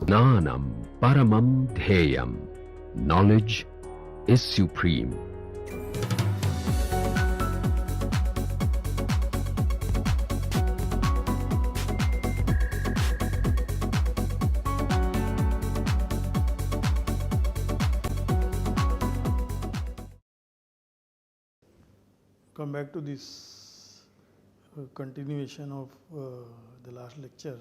Jnanam Paramam Dhyayam. Knowledge is supreme. Come back to this continuation of the last lecture.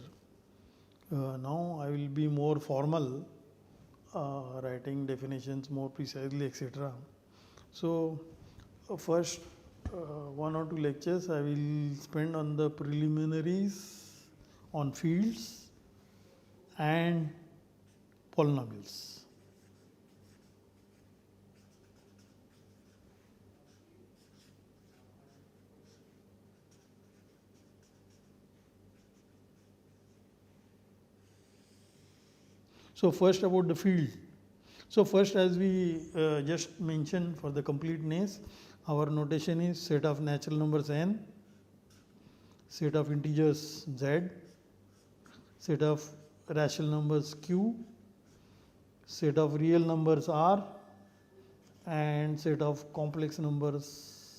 Now I will be more formal, writing definitions more precisely, etc. So first 1 or 2 lectures I will spend on the preliminaries on fields and polynomials. So first about the field. So first, as we just mentioned, for the completeness, our notation is set of natural numbers n, set of integers z, set of rational numbers q, set of real numbers r, and set of complex numbers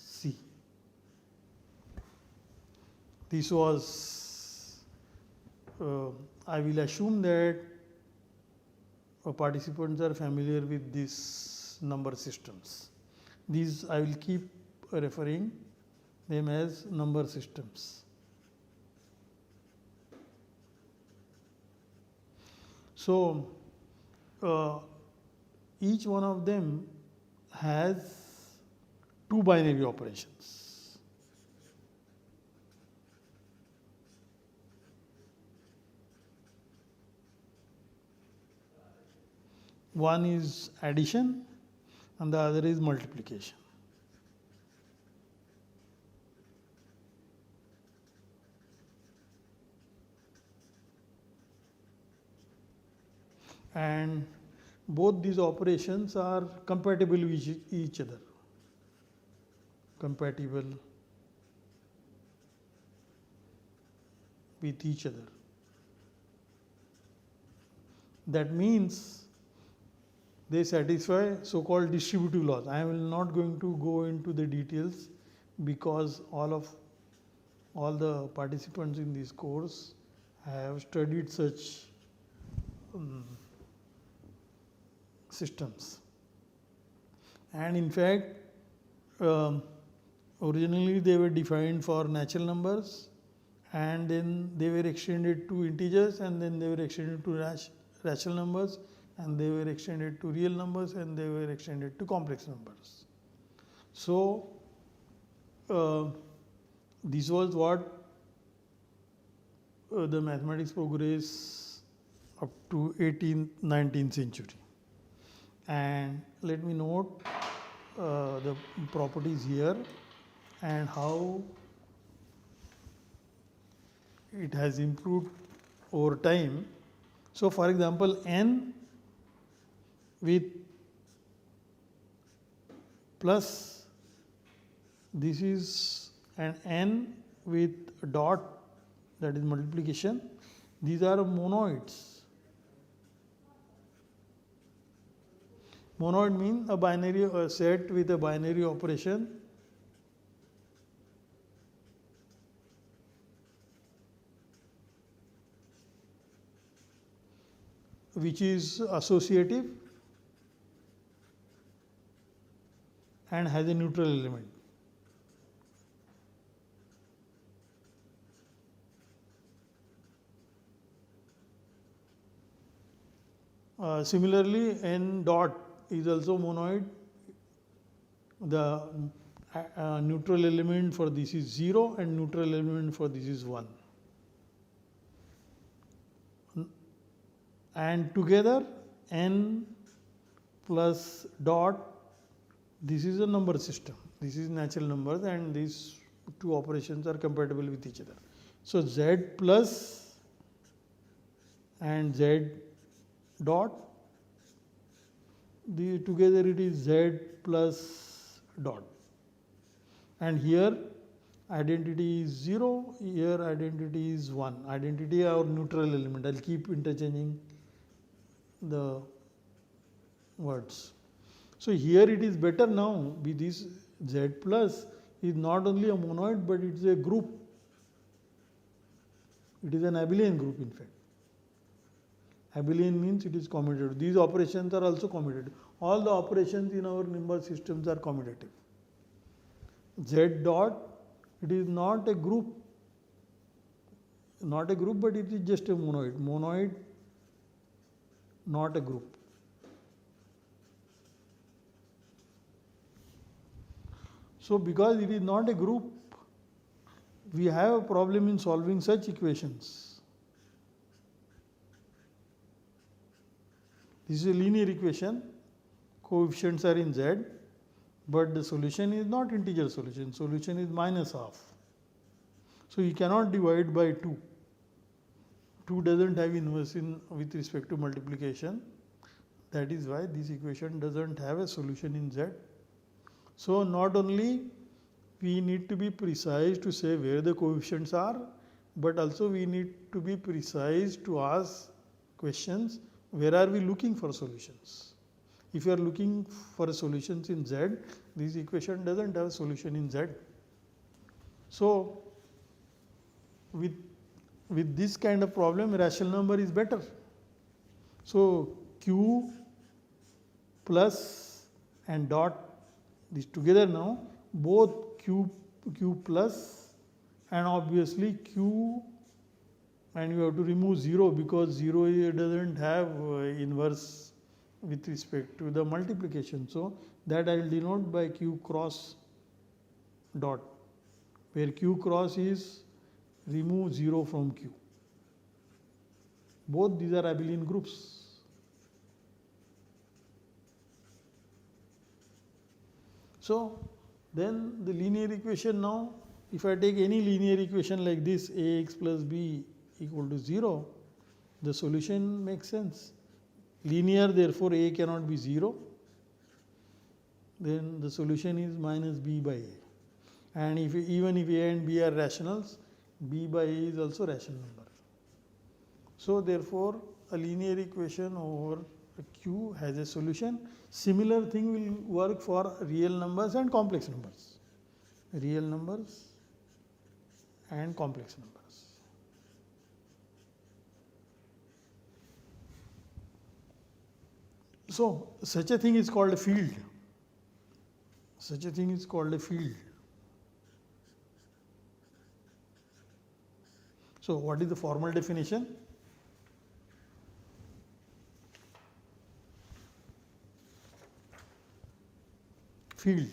c. This was, I will assume that participants are familiar with these number systems. These I will keep referring them as number systems. So each one of them has 2 binary operations. One is addition and the other is multiplication. And both these operations are compatible with each other. Compatible with each other. That means they satisfy so-called distributive laws. I am not going to go into the details because all the participants in this course have studied such systems. And in fact, originally they were defined for natural numbers, and then they were extended to integers, and then they were extended to rational numbers, and they were extended to real numbers, and they were extended to complex numbers. So this was what the mathematics progressed up to 18th, 19th century. And let me note the properties here and how it has improved over time. So for example, n with plus, this is an n with a dot, that is multiplication. These are monoids. Monoid means a binary set with a binary operation which is associative and has a neutral element. Similarly, n dot is also monoid. The neutral element for this is 0 and neutral element for this is 1. And together n plus dot, this is a number system. This is natural numbers, and these 2 operations are compatible with each other. So z plus and z dot, together it is z plus dot. And here identity is 0, here identity is 1. Identity or neutral element. I will keep interchanging the words. So here it is better now, with this Z plus is not only a monoid but it is a group. It is an abelian group in fact. Abelian means it is commutative. These operations are also commutative. All the operations in our number systems are commutative. Z dot, it is not a group, but it is just a monoid. Monoid, not a group. So because it is not a group, we have a problem in solving such equations. This is a linear equation, coefficients are in Z, but the solution is not integer solution, solution is minus half. So you cannot divide by 2. 2 doesn't have inverse with respect to multiplication. That is why this equation doesn't have a solution in Z. So not only we need to be precise to say where the coefficients are, but also we need to be precise to ask questions, where are we looking for solutions. If you are looking for solutions in Z, this equation doesn't have a solution in Z. So with this kind of problem, rational number is better. So Q plus and dot, this together now, both Q plus and obviously Q, and you have to remove 0 because 0 doesn't have inverse with respect to the multiplication. So that I will denote by Q cross dot, where Q cross is remove 0 from Q. Both these are abelian groups. So then the linear equation now, if I take any linear equation like this, Ax plus b equal to 0, the solution makes sense. Linear, therefore A cannot be 0. Then the solution is minus b by A. And even if A and b are rationals, b by A is also rational number. So therefore a linear equation over Q has a solution. Similar thing will work for real numbers and complex numbers. Real numbers and complex numbers. So such a thing is called a field. Such a thing is called a field. So what is the formal definition? Field.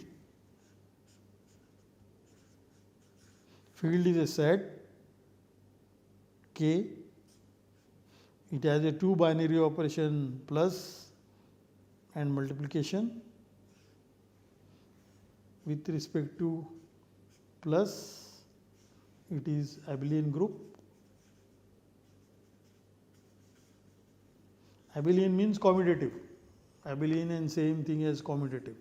Field is a set K. It has a 2 binary operation plus and multiplication. With respect to plus, it is abelian group. Abelian means commutative. Abelian and same thing as commutative.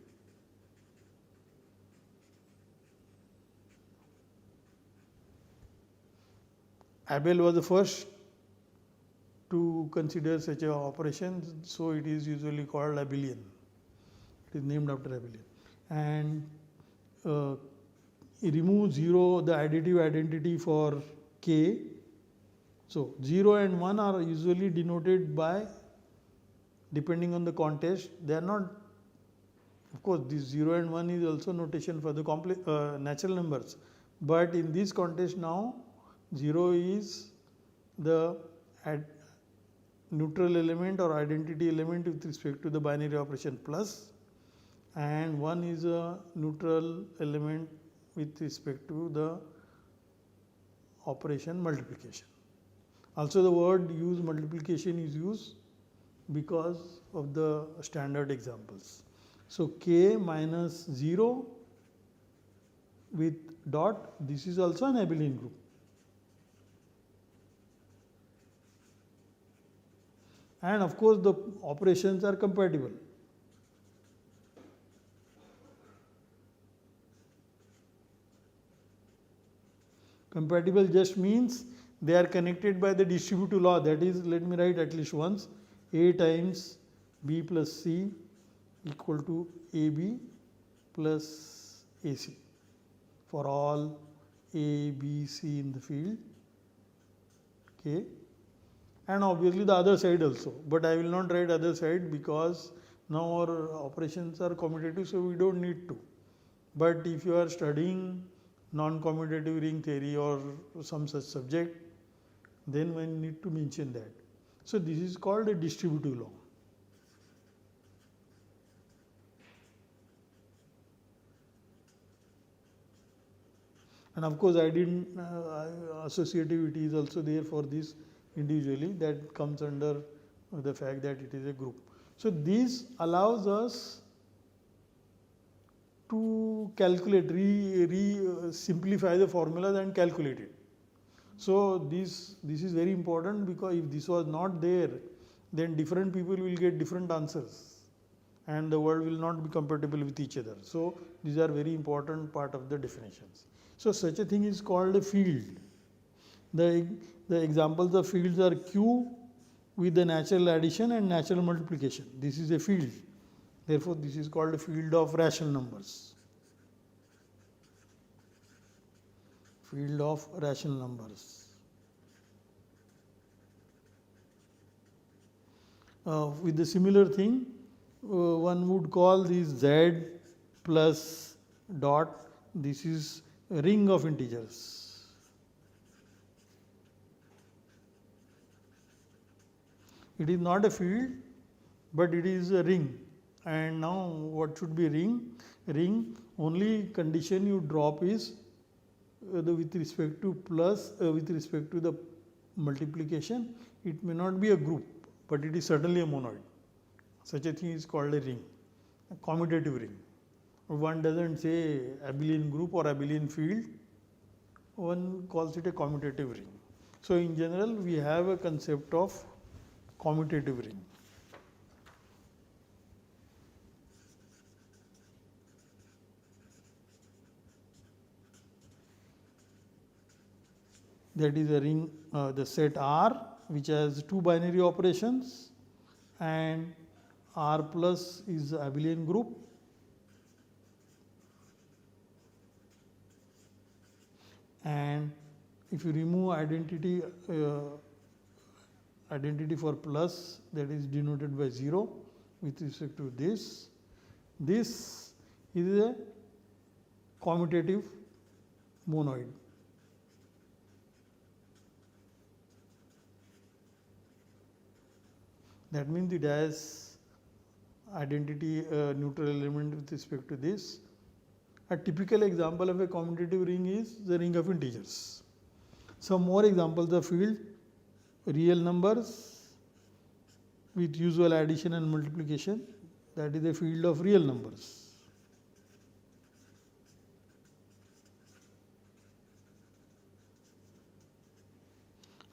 Abel was the first to consider such an operation, so it is usually called abelian. It is named after abelian. And remove 0, the additive identity for K. So 0 and 1 are usually denoted by, depending on the context, they are not, of course this 0 and 1 is also notation for the complex natural numbers, but in this context now 0 is the neutral element or identity element with respect to the binary operation plus, and 1 is a neutral element with respect to the operation multiplication. Also the word used, multiplication, is used because of the standard examples. So K minus 0 with dot, this is also an abelian group. And of course the operations are compatible. Compatible just means they are connected by the distributive law. That is, let me write at least once, A times B plus C equal to AB plus AC for all A, B, C in the field. Okay. And obviously the other side also, but I will not write other side because now our operations are commutative, so we don't need to. But if you are studying non-commutative ring theory or some such subject, then we need to mention that. So this is called a distributive law. And of course, I didn't associativity is also there for this individually. That comes under the fact that it is a group. So this allows us to calculate, simplify the formulas and calculate it. So this is very important, because if this was not there, then different people will get different answers and the world will not be compatible with each other. So these are very important part of the definitions. So such a thing is called a field. The examples of fields are Q with the natural addition and natural multiplication. This is a field. Therefore, this is called a field of rational numbers. Field of rational numbers. With the similar thing, one would call this Z plus dot. This is a ring of integers. It is not a field, but it is a ring. And now what should be ring? Ring, only condition you drop is with respect to plus, with respect to the multiplication. It may not be a group, but it is certainly a monoid. Such a thing is called a ring, a commutative ring. One doesn't say abelian group or abelian field, one calls it a commutative ring. So in general, we have a concept of commutative ring. That is a ring, the set R, which has two binary operations, and R plus is the abelian group, and if you remove identity for plus, that is denoted by 0 with respect to this, this is a commutative monoid. That means it has identity neutral element with respect to this. A typical example of a commutative ring is the ring of integers. Some more examples of field: real numbers with usual addition and multiplication, that is a field of real numbers.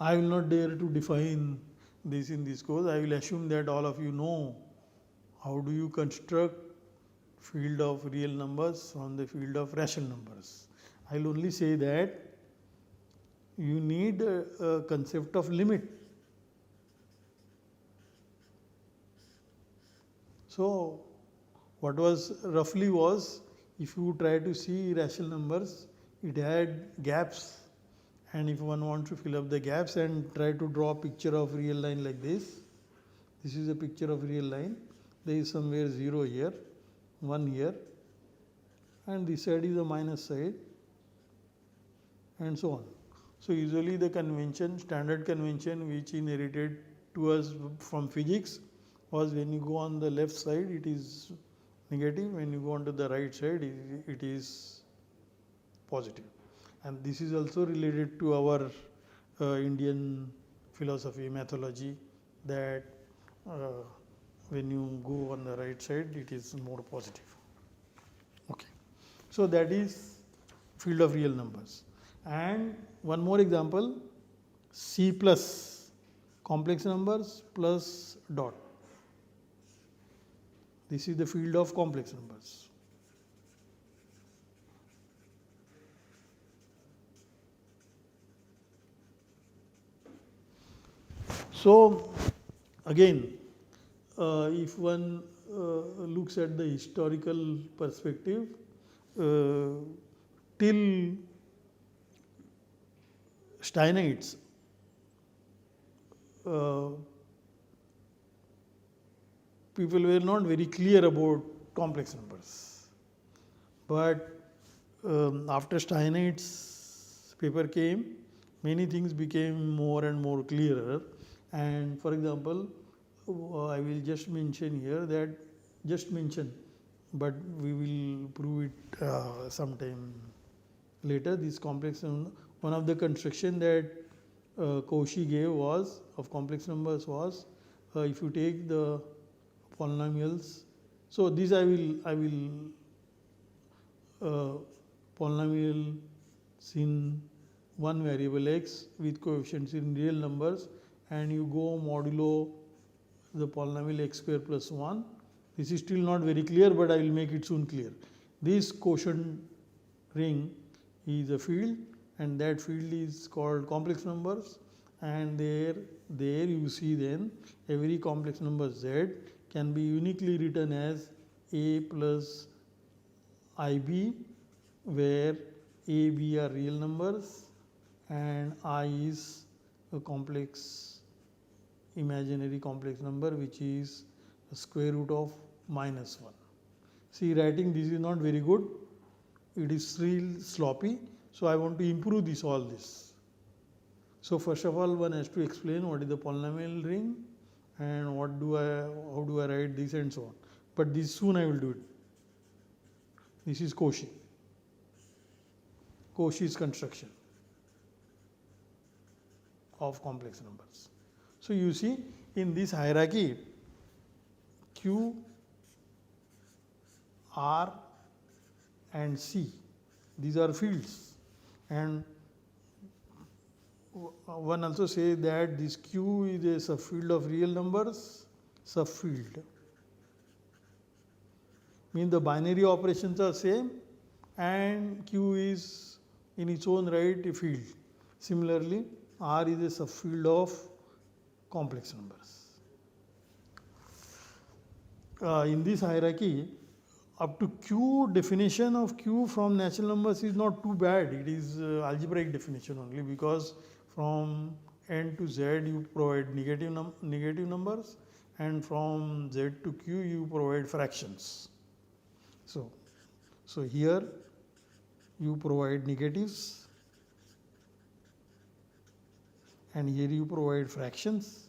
I will not dare to define this in this course. I will assume that all of you know how do you construct field of real numbers from the field of rational numbers. I will only say that you need a concept of limit. So what was roughly was, if you try to see rational numbers, it had gaps, and if one wants to fill up the gaps and try to draw a picture of real line like this, this is a picture of real line. There is somewhere 0 here, 1 here, and this side is a minus side, and so on. So usually the convention, standard convention which inherited to us from physics was, when you go on the left side it is negative, when you go on to the right side it is positive. And this is also related to our Indian philosophy, mythology, that when you go on the right side it is more positive. Okay. So that is field of real numbers. And one more example, C plus, complex numbers plus dot. This is the field of complex numbers. So again, if one looks at the historical perspective, till Steinites, people were not very clear about complex numbers. But after Steinites paper came, many things became more and more clearer. And for example, I will just mention here that, but we will prove it sometime later. This complex number, one of the construction that Cauchy gave was of complex numbers was if you take the polynomials. So this I will polynomials in one variable x with coefficients in real numbers, and you go modulo the polynomial x square plus 1. This is still not very clear, but I will make it soon clear. This quotient ring is a field, and that field is called complex numbers, and there you see then every complex number z can be uniquely written as a plus ib, where a, b are real numbers and I is a complex, imaginary complex number, which is the square root of minus 1. See, writing this is not very good, it is real sloppy, so I want to improve all this. So first of all, one has to explain what is the polynomial ring and how do I write this and so on. But this soon I will do it. This is Cauchy's construction of complex numbers. So you see, in this hierarchy, Q, R and C, these are fields, and one also say that this Q is a subfield of real numbers, subfield means the binary operations are same, and Q is in its own right a field. Similarly, R is a subfield of complex numbers. In this hierarchy, up to Q, definition of Q from natural numbers is not too bad. It is algebraic definition only, because from n to z you provide negative numbers, and from z to q you provide fractions. So here you provide negatives, and here you provide fractions,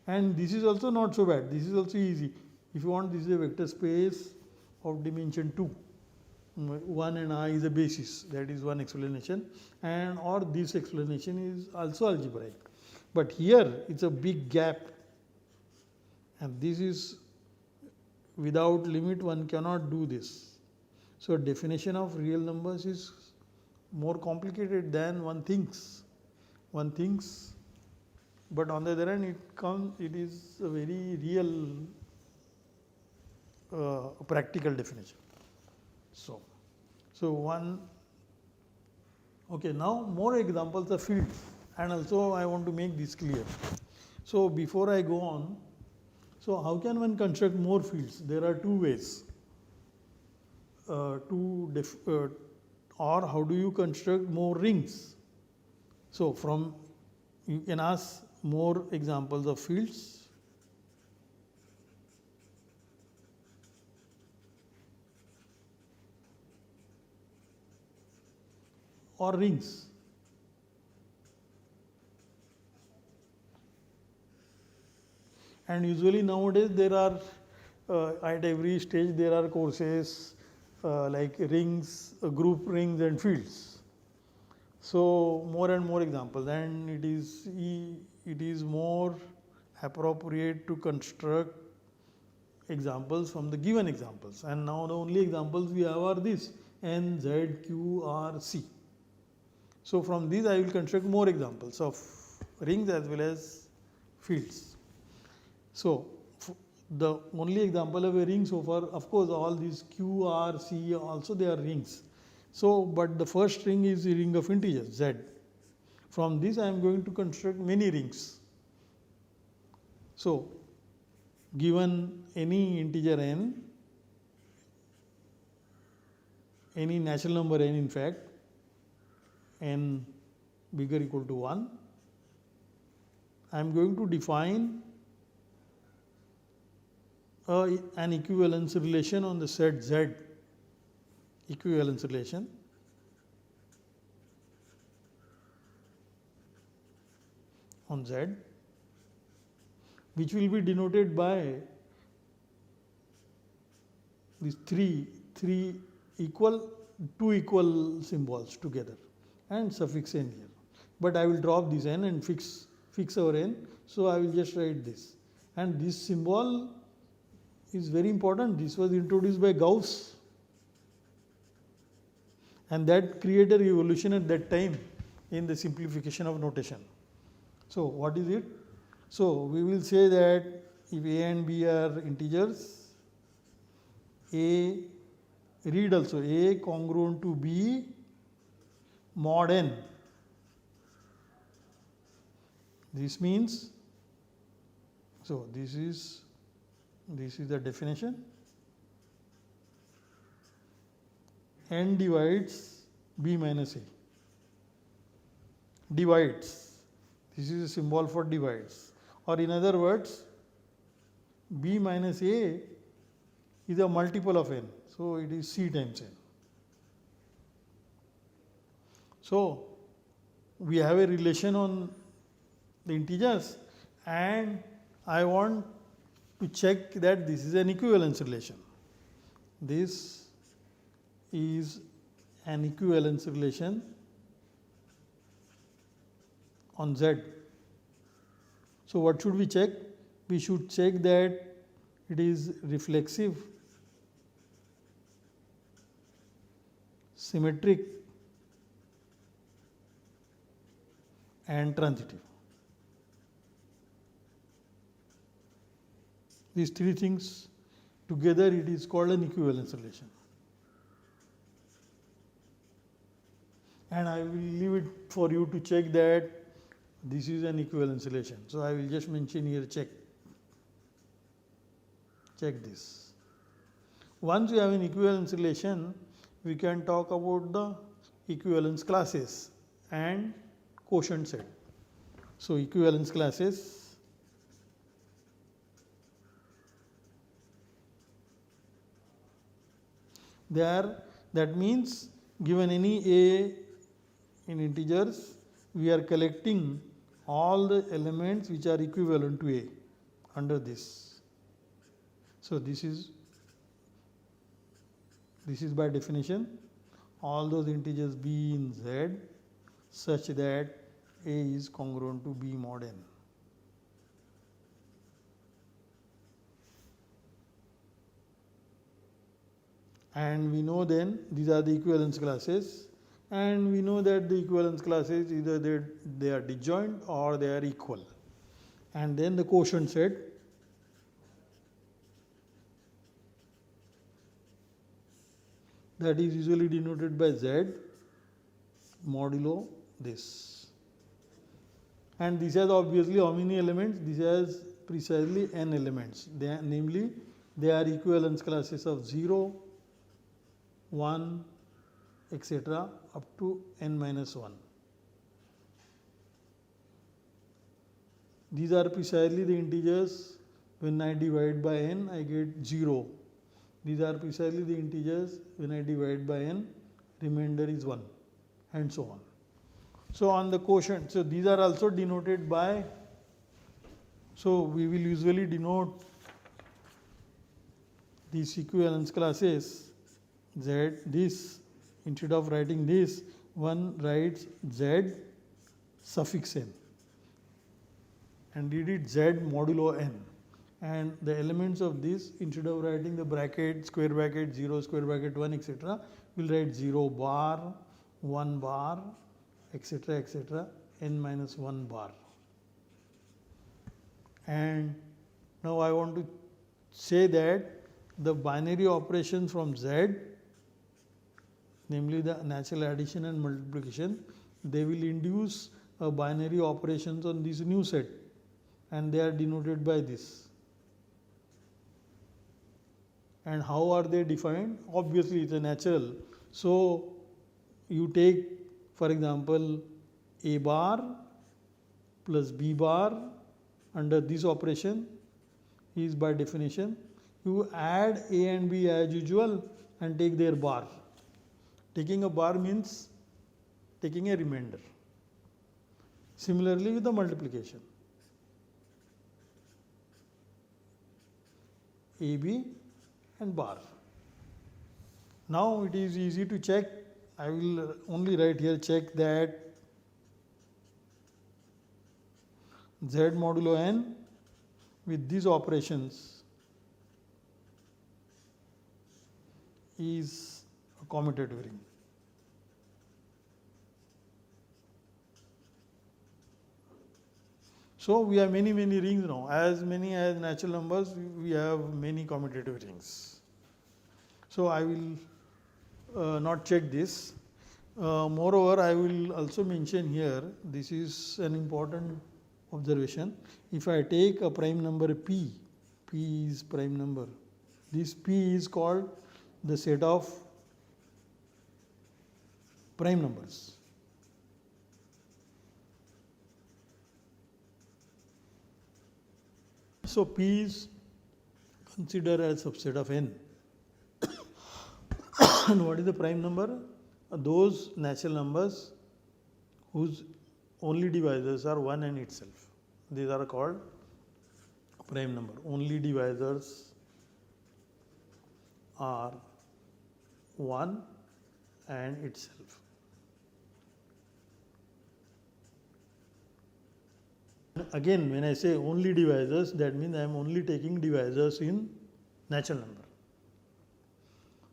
and this is also not so bad. This is also easy. If you want, this is a vector space of dimension 2. 1 and I is a basis, that is one explanation, and or this explanation is also algebraic. But here it's a big gap, and this is without limit one cannot do this. So definition of real numbers is more complicated than one thinks. But on the other hand, it is a very real practical definition. So one, okay, now more examples of fields, and also I want to make this clear. So before I go on, so how can one construct more fields? There are two ways. Or how do you construct more rings? So from, you can ask more examples of fields. Or rings. And usually nowadays there are at every stage there are courses like rings, group rings and fields. So more and more examples, and it is more appropriate to construct examples from the given examples. And now the only examples we have are this N, Z, Q, R, C. So from these I will construct more examples of rings as well as fields. So the only example of a ring so far, of course, all these Q, R, C also they are rings. So but the first ring is a ring of integers Z. From this I am going to construct many rings. So, given any integer n, any natural number n in fact, n bigger equal to 1, I am going to define an equivalence relation on the set Z, equivalence relation, on Z, which will be denoted by these two equal symbols together and suffix n here. But I will drop this n and fix our n, so I will just write this. And this symbol is very important. This was introduced by Gauss, and that created a revolution at that time in the simplification of notation. So, what is it? So, we will say that if a and b are integers, a, read also, a congruent to b mod n. This means, so this is the definition. N divides b minus a. Divides. This is a symbol for divides. Or in other words, b minus a is a multiple of n. So, it is c times n. So, we have a relation on the integers, and I want to check that this is an equivalence relation. This is an equivalence relation on Z. So, what should we check? We should check that it is reflexive, symmetric, and transitive. These three things together, it is called an equivalence relation. And I will leave it for you to check that this is an equivalence relation. So, I will just mention here check this. Once you have an equivalence relation, we can talk about the equivalence classes and quotient set. So, equivalence classes, that means given any a in integers, we are collecting all the elements which are equivalent to a under this. So, this is by definition all those integers b in Z such that a is congruent to b mod n. And we know then these are the equivalence classes, and we know that the equivalence classes either they are disjoint or they are equal. And then the quotient set, that is usually denoted by Z modulo this. And this has obviously how many elements? This has precisely n elements. Namely, they are equivalence classes of 0, 1, etc. up to n minus 1. These are precisely the integers. When I divide by n, I get 0. These are precisely the integers. When I divide by n, remainder is 1, and so on. So, on the quotient, so these are also denoted by, so we will usually denote these equivalence classes Z, this, instead of writing this, one writes Z suffix n and read it Z modulo n, and the elements of this, instead of writing the bracket, square bracket 0, square bracket 1, etc., we will write 0 bar, 1 bar, etc., etc., n minus 1 bar. And now I want to say that the binary operations from Z, namely the natural addition and multiplication, they will induce binary operations on this new set, and they are denoted by this. And how are they defined? Obviously, it's a natural. So, you take, for example, A bar plus B bar under this operation is by definition. You add A and B as usual and take their bar. Taking a bar means taking a remainder. Similarly with the multiplication. AB and bar. Now it is easy to check. I will only write here check that Z modulo n with these operations is a commutative ring. So we have many rings now. As many as natural numbers, we have many commutative rings. So I will not check this. Moreover, I will also mention here, this is an important observation. If I take a prime number P, P is prime number. This P is called the set of prime numbers. So P is considered as subset of n. And what is the prime number? Those natural numbers whose only divisors are 1 and itself. These are called prime number. Only divisors are 1 and itself. Again, when I say only divisors, that means I am only taking divisors in natural number.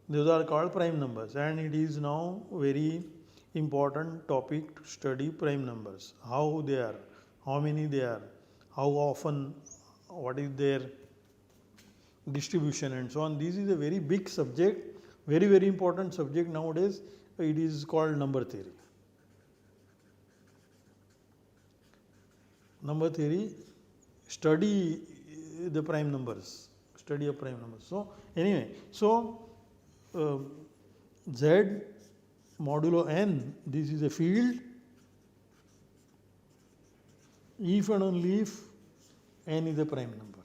Those are called prime numbers, and it is now very important topic to study prime numbers. How they are, how many they are, how often, what is their distribution and so on. This is a very big subject, very important subject nowadays. It is called number theory. Number theory, study the prime numbers, study of prime numbers. So anyway, so Z modulo n, this is a field if and only if n is a prime number.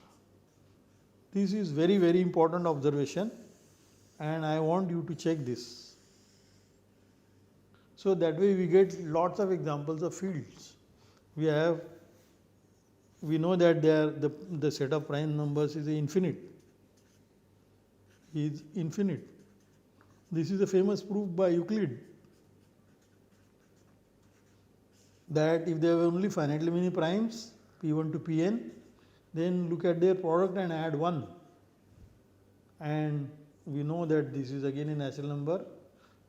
This is very important observation, and I want you to check this. So that way we get lots of examples of fields. We know that the set of prime numbers is infinite. Is infinite. This is a famous proof by Euclid that if there were only finitely many primes, p1 to pn, then look at their product and add 1. And we know that this is again a natural number,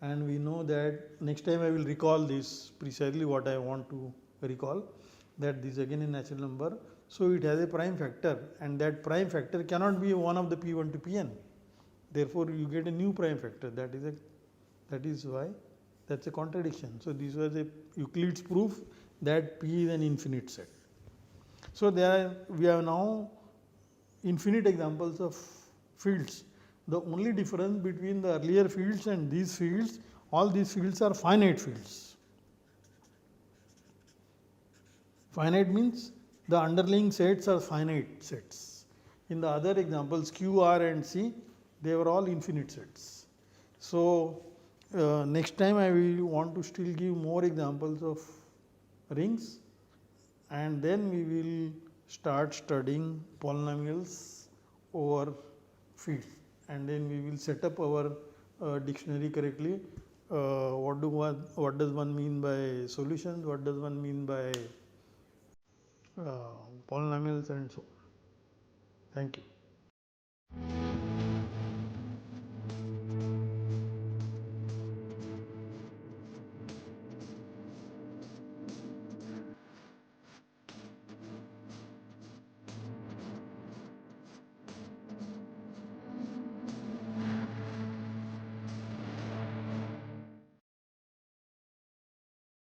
and we know that next time I will recall this precisely what I want to recall, that this again a natural number. So it has a prime factor, and that prime factor cannot be one of the p1 to pn. Therefore, you get a new prime factor. That is why that's a contradiction. So this was a Euclid's proof that P is an infinite set. So we have now infinite examples of fields. The only difference between the earlier fields and these fields, all these fields are finite fields. Finite means the underlying sets are finite sets. In the other examples, Q, R and C, they were all infinite sets. So next time I will want to still give more examples of rings, and then we will start studying polynomials over field, and then we will set up our dictionary correctly. What does one mean by solutions? What does one mean by polynomials and so on. Thank you.